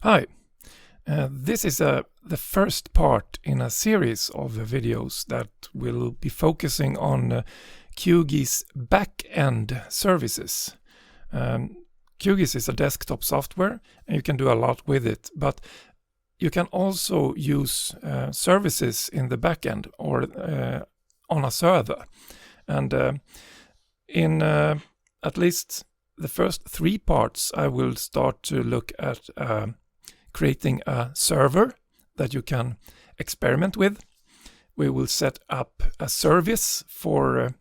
Hi, this is the first part in a series of videos that will be focusing on QGIS backend services. QGIS is a desktop software and you can do a lot with it, but you can also use services in the backend or on a server. And in at least the first three parts, I will start to look at creating a server that you can experiment with. We will set up a service for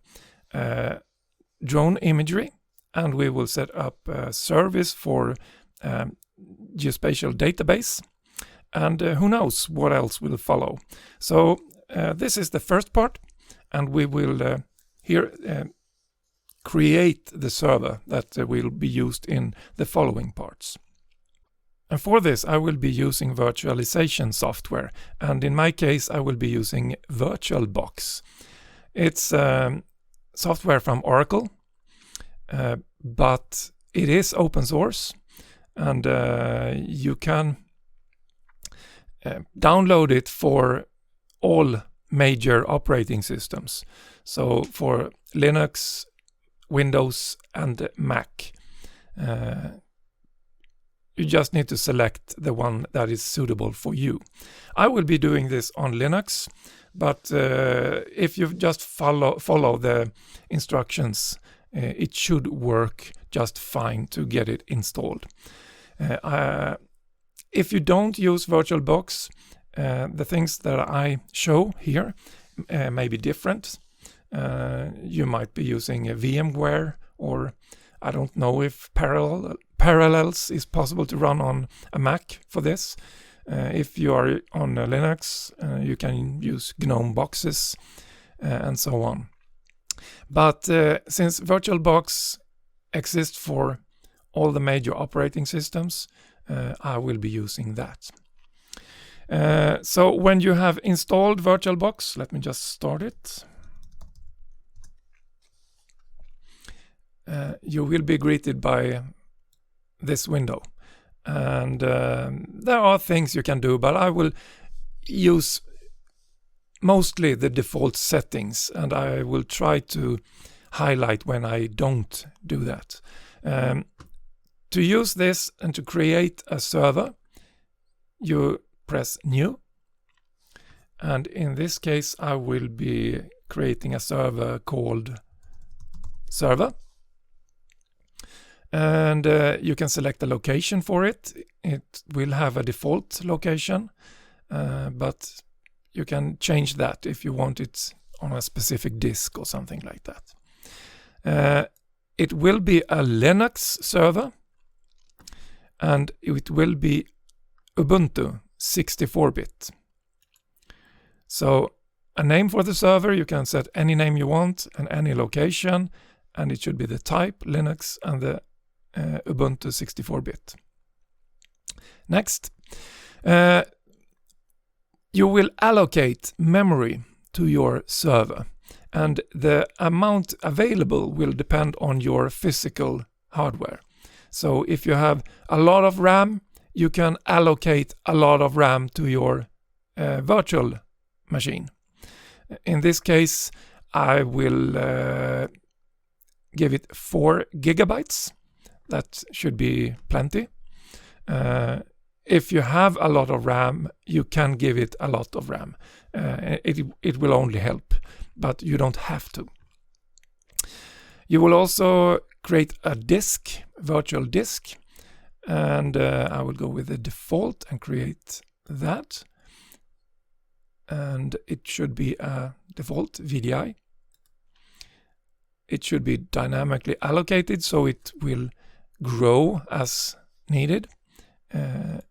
drone imagery, and we will set up a service for geospatial database, and who knows what else will follow. So this is the first part, and we will here create the server that will be used in the following parts. And for this I will be using virtualization software, and in my case I will be using VirtualBox. It's software from Oracle, but it is open source, and you can download it for all major operating systems. So for Linux, Windows and Mac. You just need to select the one that is suitable for you. I will be doing this on Linux, but if you just follow the instructions, it should work just fine to get it installed. If you don't use VirtualBox, the things that I show here may be different. You might be using a VMware, or I don't know if Parallels is possible to run on a Mac for this. If you are on Linux, you can use GNOME boxes and so on. But since VirtualBox exists for all the major operating systems, I will be using that. So when you have installed VirtualBox, let me just start it. You will be greeted by this window, and there are things you can do, but I will use mostly the default settings, and I will try to highlight when I don't do that. To use this and to create a server, you press New, and in this case I will be creating a server called Server. And you can select a location for it. It will have a default location, but you can change that if you want it on a specific disk or something like that. It will be a Linux server, and it will be Ubuntu 64-bit. So a name for the server, you can set any name you want and any location, and it should be the type Linux and the Ubuntu 64-bit. Next, you will allocate memory to your server, and the amount available will depend on your physical hardware. So if you have a lot of RAM, you can allocate a lot of RAM to your virtual machine. In this case, I will give it 4 gigabytes. That should be plenty. If you have a lot of RAM, you can give it a lot of RAM. It will only help, but you don't have to. You will also create a disk, virtual disk, and I will go with the default and create that. And it should be a default VDI. It should be dynamically allocated, so it will grow as needed, and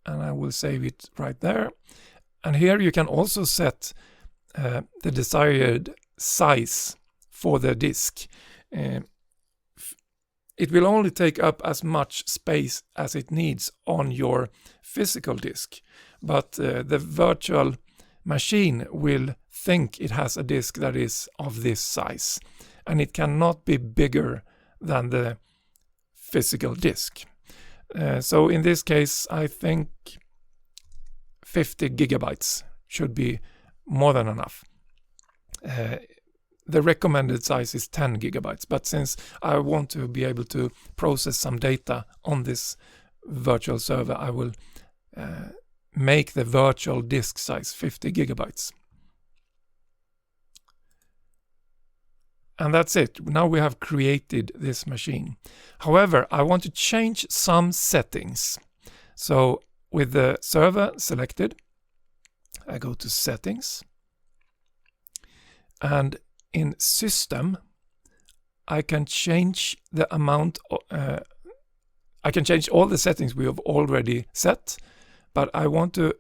I will save it right there. And here you can also set the desired size for the disk. It will only take up as much space as it needs on your physical disk, but the virtual machine will think it has a disk that is of this size, and it cannot be bigger than the physical disk. So in this case, I think 50 gigabytes should be more than enough. The recommended size is 10 gigabytes, but since I want to be able to process some data on this virtual server, I will make the virtual disk size 50 gigabytes. And that's it. Now we have created this machine. However, I want to change some settings. So with the server selected, I go to Settings. And in System, I can change the amount. I can change all the settings we have already set, but I want to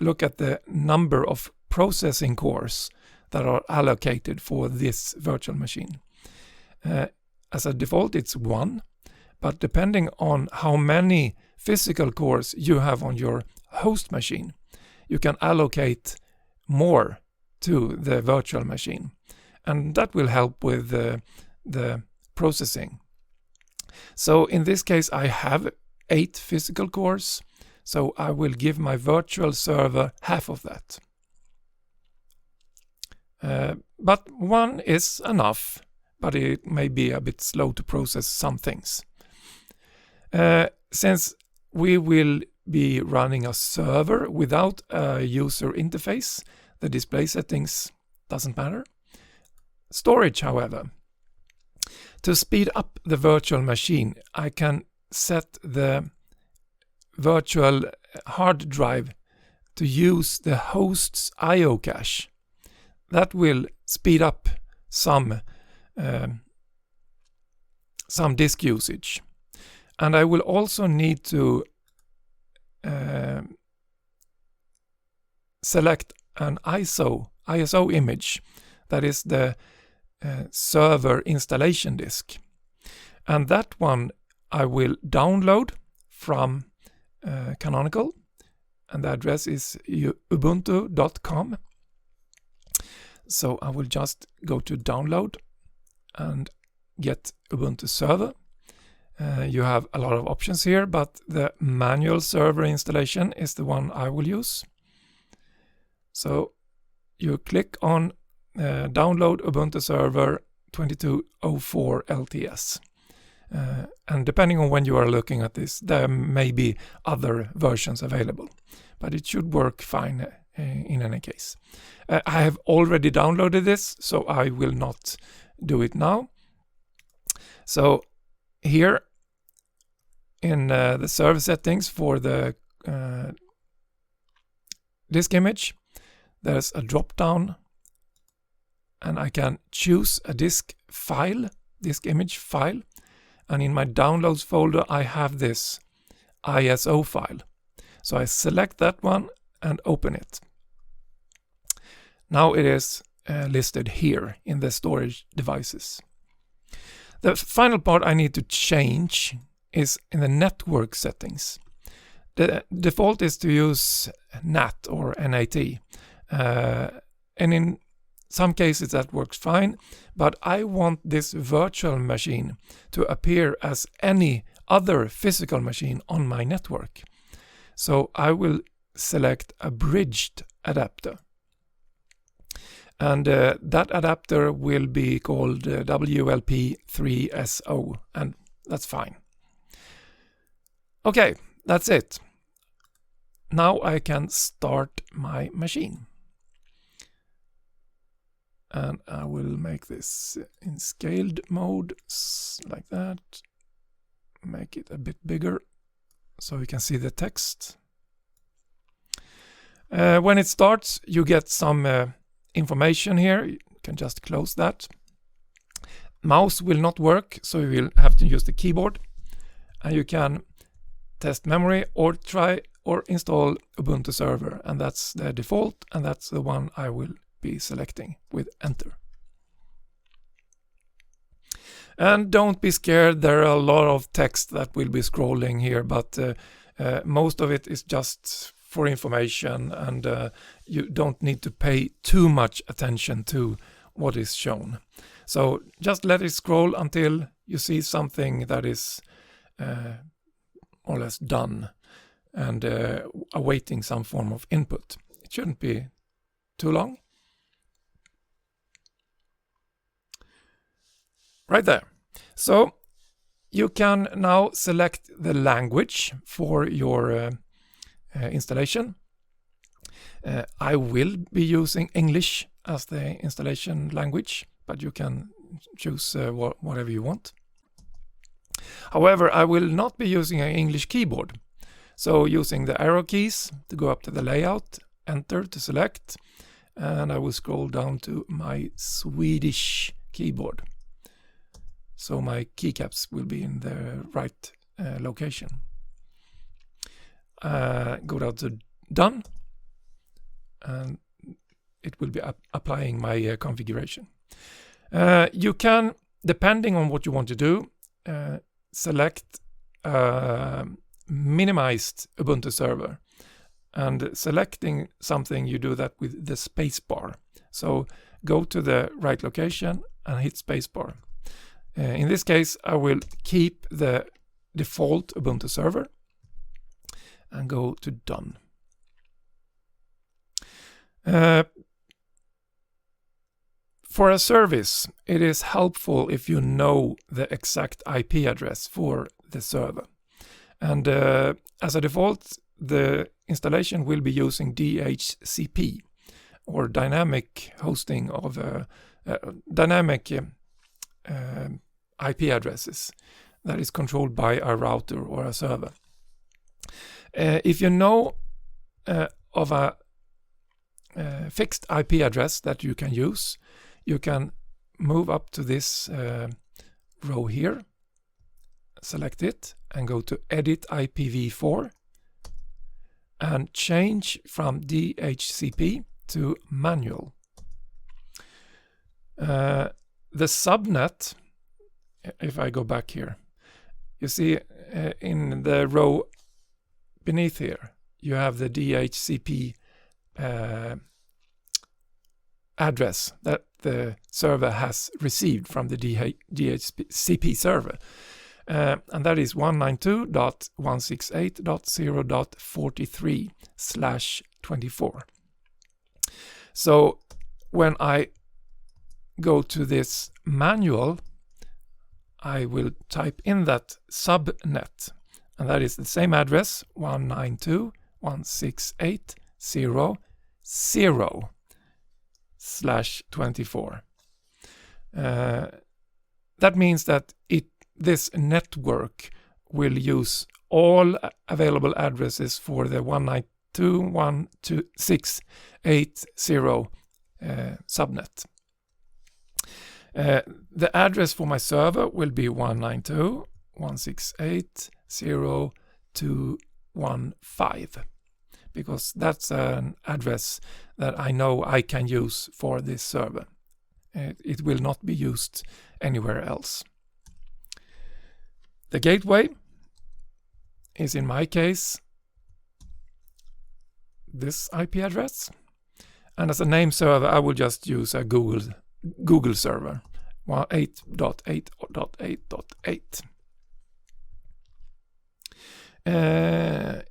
look at the number of processing cores that are allocated for this virtual machine. As a default, it's 1, but depending on how many physical cores you have on your host machine, you can allocate more to the virtual machine, and that will help with the processing. So in this case, I have 8 physical cores, so I will give my virtual server half of that. But 1 is enough, but it may be a bit slow to process some things. Since we will be running a server without a user interface, the display settings doesn't matter. Storage, however. To speed up the virtual machine, I can set the virtual hard drive to use the host's I/O cache. That will speed up some disk usage. And I will also need to select an ISO image, that is the server installation disk. And that one I will download from Canonical, and the address is ubuntu.com. So I will just go to download and get Ubuntu Server. You have a lot of options here, but the manual server installation is the one I will use. So you click on download Ubuntu Server 2204 LTS. And depending on when you are looking at this, there may be other versions available, but it should work fine in any case. I have already downloaded this, so I will not do it now. So here in the server settings for the disk image, there's a drop down, and I can choose a disk image file, and in my downloads folder I have this ISO file. So I select that one and open it. Now it is listed here in the storage devices. The final part I need to change is in the network settings. The default is to use NAT or NAT, and in some cases that works fine, but I want this virtual machine to appear as any other physical machine on my network. So I will select a bridged adapter. And that adapter will be called WLP3SO, and that's fine. Okay, that's it. Now I can start my machine. And I will make this in scaled mode, like that. Make it a bit bigger so you can see the text. When it starts, you get some information here. You can just close that. Mouse will not work, so you will have to use the keyboard. And you can test memory or try or install Ubuntu Server, and that's the default, and that's the one I will be selecting with enter. And don't be scared, there are a lot of text that will be scrolling here, but most of it is just for information, and you don't need to pay too much attention to what is shown. So just let it scroll until you see something that is more or less done and awaiting some form of input. It shouldn't be too long. Right there. So you can now select the language for your installation. I will be using English as the installation language, but you can choose whatever you want. However, I will not be using an English keyboard. So using the arrow keys to go up to the layout, enter to select, and I will scroll down to my Swedish keyboard. So my keycaps will be in the right location. Go down to done, and it will be applying my configuration. You can, depending on what you want to do, select minimized Ubuntu Server. And selecting something, you do that with the spacebar. So go to the right location and hit spacebar. In this case, I will keep the default Ubuntu Server and go to done. For a service, it is helpful if you know the exact IP address for the server. And as a default, the installation will be using DHCP, or dynamic hosting of dynamic IP addresses that is controlled by a router or a server. If you know of a fixed IP address that you can use, you can move up to this row here, select it, and go to Edit IPv4 and change from DHCP to manual. The subnet, if I go back here, you see in the row beneath here, you have the DHCP address that the server has received from the DHCP server. And that is 192.168.0.43/24. So when I go to this manual, I will type in that subnet, and that is the same address, 192.168.0.0/24. That means that this network will use all available addresses for the 192.168.0 subnet. The address for my server will be 192.168.0.215, because that's an address that I know I can use for this server. It will not be used anywhere else. The gateway is, in my case, this IP address. And as a name server, I will just use a Google server, 8.8.8.8.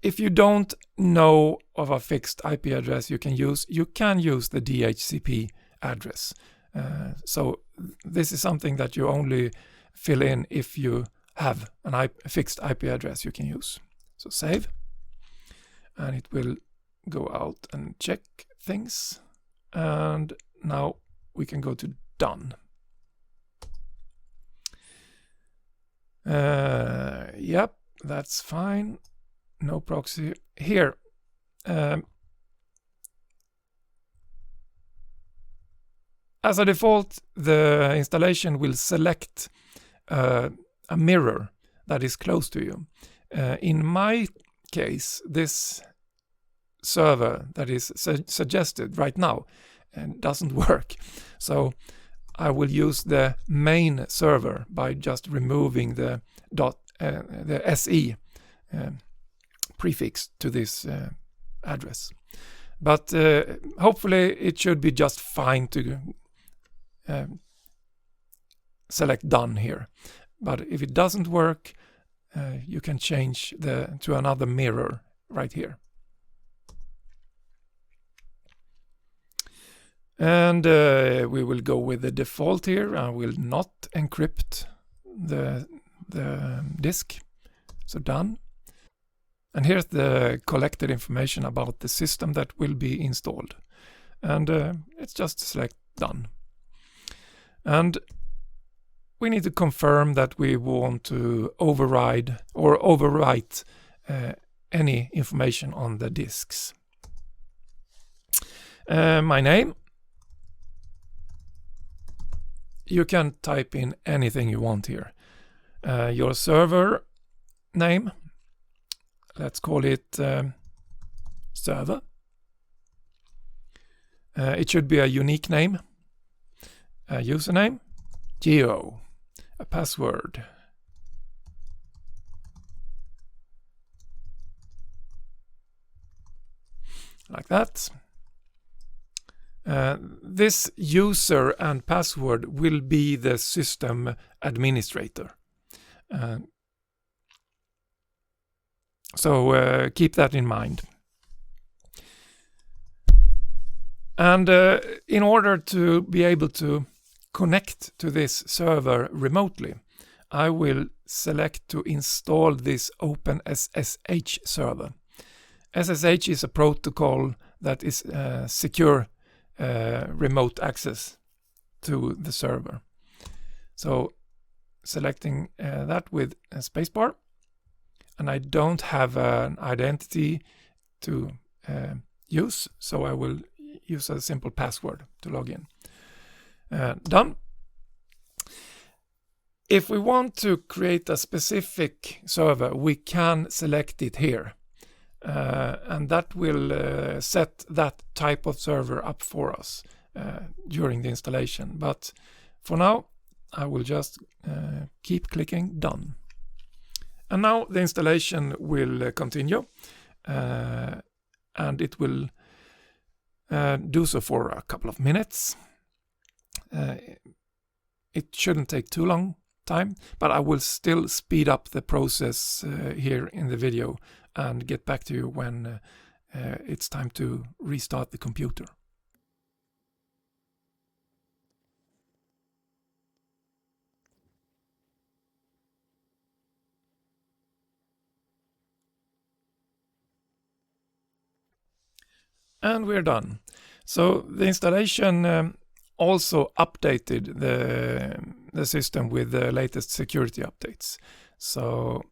If you don't know of a fixed IP address you can use the DHCP address. So this is something that you only fill in if you have a fixed IP address you can use. So save, and it will go out and check things. And now we can go to done. Yep, that's fine. No proxy here. As a default, the installation will select a mirror that is close to you. In my case, this server that is suggested right now doesn't work. So I will use the main server by just removing the SE prefix to this address. But hopefully it should be just fine to select done here. But if it doesn't work, you can change to another mirror right here. And we will go with the default here. I will not encrypt the disk. So done. And here's the collected information about the system that will be installed. And it's just select done. And we need to confirm that we want to override or overwrite any information on the disks. My name. You can type in anything you want here. Your server name. Let's call it server. It should be a unique name. A username. Geo. A password. Like that. This user and password will be the system administrator. So keep that in mind. And in order to be able to connect to this server remotely, I will select to install this OpenSSH server. SSH is a protocol that is secure remote access to the server. So selecting that with a spacebar, and I don't have an identity to use, so I will use a simple password to log in. Done. If we want to create a specific server, we can select it here. And that will set that type of server up for us during the installation. But for now, I will just keep clicking done. And now the installation will continue, and it will do so for a couple of minutes. It shouldn't take too long time, but I will still speed up the process here in the video and get back to you when it's time to restart the computer. And we're done. So the installation also updated the system with the latest security updates. So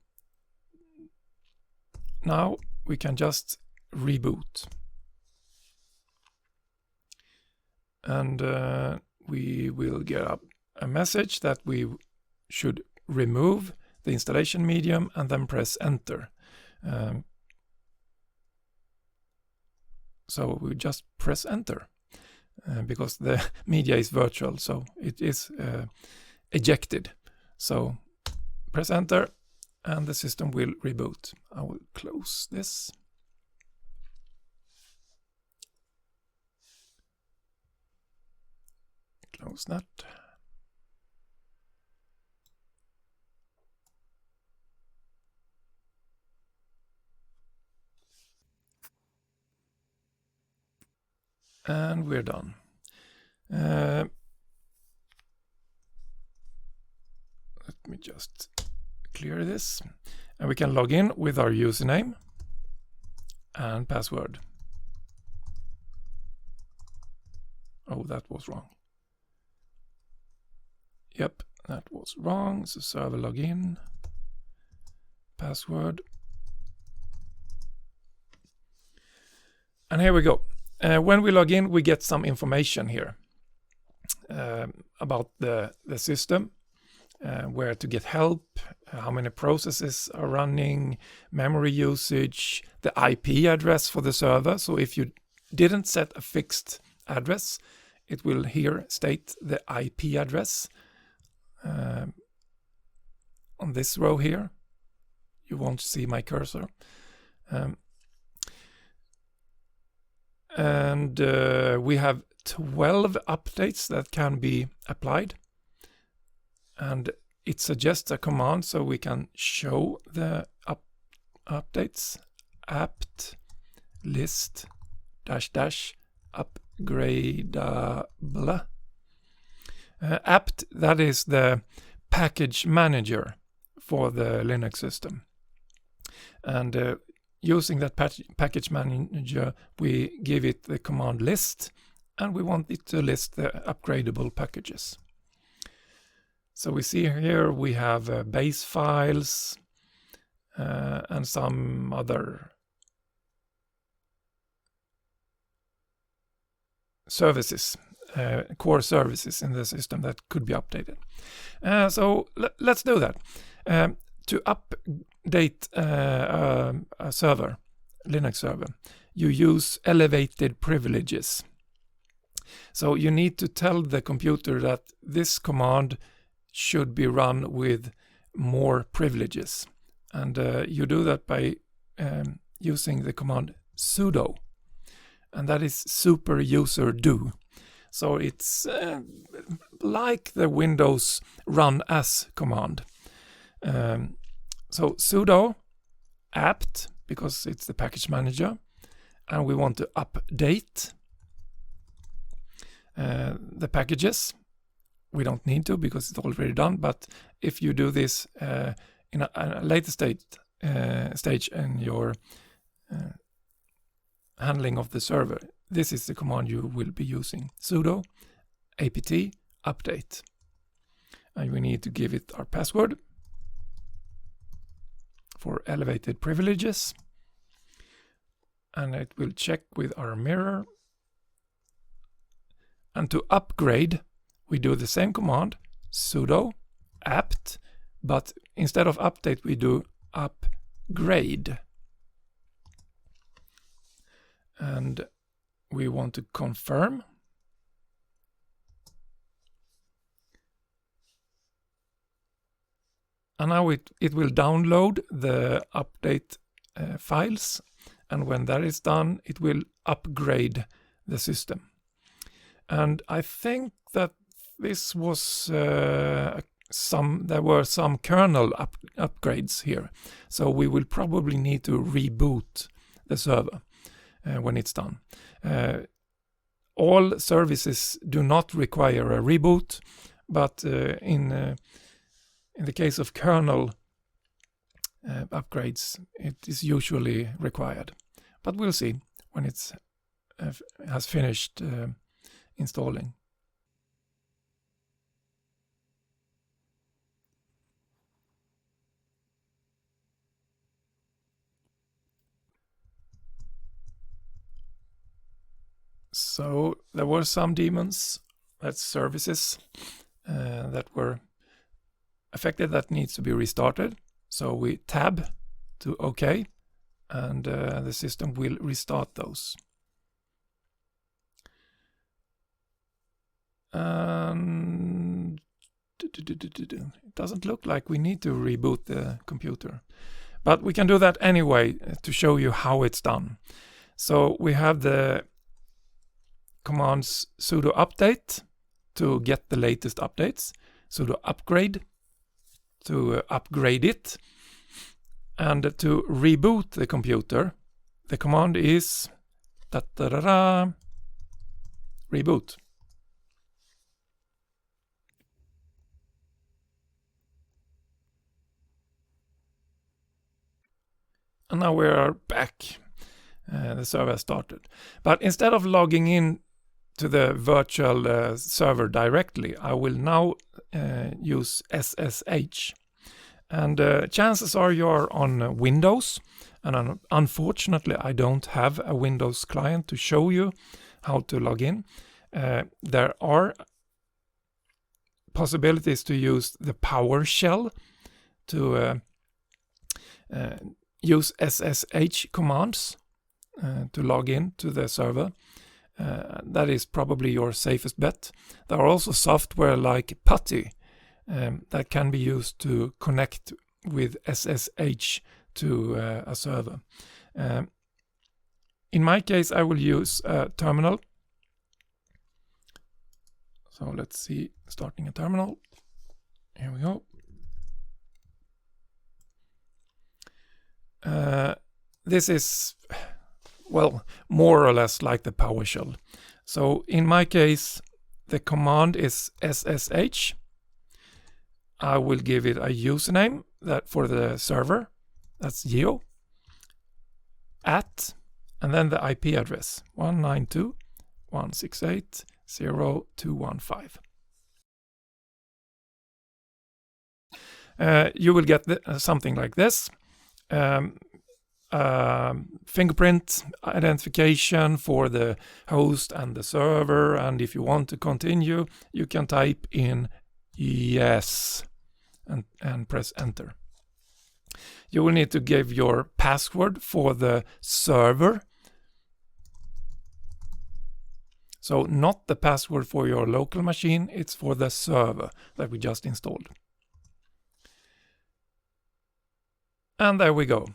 now we can just reboot. And we will get a message that we should remove the installation medium and then press enter. So we just press enter because the media is virtual, so it is ejected. So press enter and the system will reboot. I will close this. Close that. And we're done. Let me just clear this. And we can log in with our username and password. Oh, that was wrong. Yep, that was wrong. So server login, password. And here we go. When we log in, we get some information here about the system, where to get help, how many processes are running, memory usage, the IP address for the server. So if you didn't set a fixed address, it will here state the IP address on this row here. You won't see my cursor. And we have 12 updates that can be applied. And it suggests a command so we can show the updates. Apt list -- upgradable. Apt, that is the package manager for the Linux system. And using that package manager, we give it the command list, and we want it to list the upgradable packages. So we see here we have base files and some other services, core services in the system that could be updated. So let's do that. To update a server, Linux server, you use elevated privileges. So you need to tell the computer that this command should be run with more privileges. And you do that by using the command sudo. And that is super user do. So it's like the Windows run as command. So sudo apt, because it's the package manager, and we want to update the packages. We don't need to because it's already done, but if you do this in a later stage in your handling of the server, this is the command you will be using. Sudo apt update. And we need to give it our password for elevated privileges. And it will check with our mirror. And to upgrade, we do the same command, sudo apt, but instead of update, we do upgrade. And we want to confirm. And now it will download the update files. And when that is done, it will upgrade the system. And I think that this was there were some kernel upgrades here. So we will probably need to reboot the server when it's done. All services do not require a reboot, but in the case of kernel upgrades, it is usually required. But we'll see when it has finished installing. So there were some daemons, that's services, that were affected that needs to be restarted. So we tab to OK, and the system will restart those. And it doesn't look like we need to reboot the computer, but we can do that anyway to show you how it's done. So we have the commands sudo update to get the latest updates, sudo upgrade to upgrade it, and to reboot the computer, the command is reboot. And now we are back. The server started. But instead of logging in to the virtual server directly, I will now use SSH. And chances are you're on Windows. And unfortunately, I don't have a Windows client to show you how to log in. There are possibilities to use the PowerShell to use SSH commands to log in to the server. That is probably your safest bet. There are also software like PuTTY that can be used to connect with SSH to a server. In my case, I will use a terminal. So let's see, starting a terminal. Here we go. this is, well, more or less like the PowerShell. So in my case, the command is SSH. I will give it a username that for the server, that's geo, @ and then the IP address 192.168.0.215. You will get something like this. Fingerprint identification for the host and the server, and if you want to continue, you can type in yes and press enter. You will need to give your password for the server. So not the password for your local machine, it's for the server that we just installed. And there we go.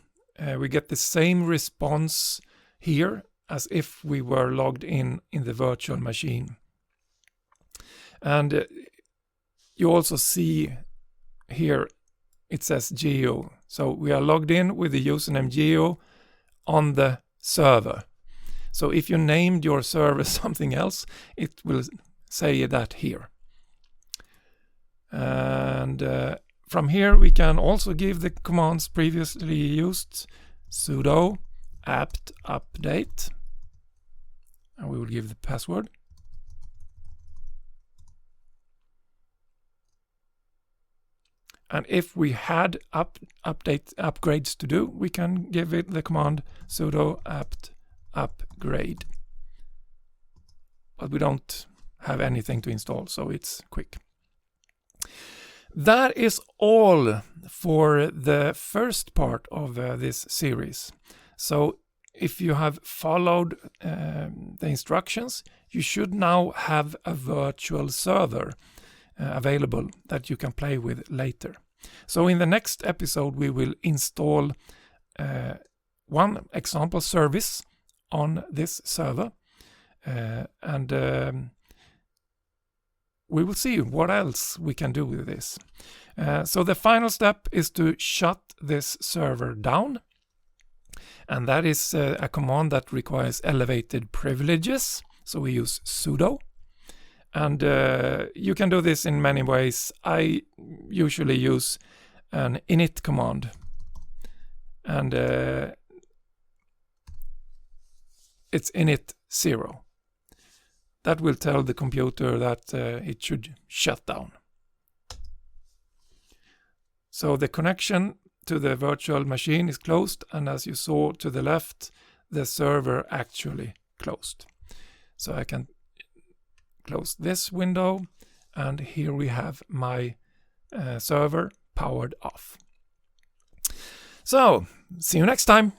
We get the same response here as if we were logged in the virtual machine. And you also see here it says geo. So we are logged in with the username geo on the server. So if you named your server something else, it will say that here. And from here we can also give the commands previously used, sudo apt update, and we will give the password. And if we had upgrades to do, we can give it the command sudo apt upgrade. But we don't have anything to install, so it's quick. That is all for the first part of this series. So if you have followed the instructions, you should now have a virtual server available that you can play with later. So in the next episode we will install one example service on this server, and we will see what else we can do with this. So the final step is to shut this server down, and that is a command that requires elevated privileges. So we use sudo, and you can do this in many ways. I usually use an init command, and it's init 0. That will tell the computer that it should shut down. So the connection to the virtual machine is closed, and as you saw to the left, the server actually closed. So I can close this window, and here we have my server powered off. So, see you next time.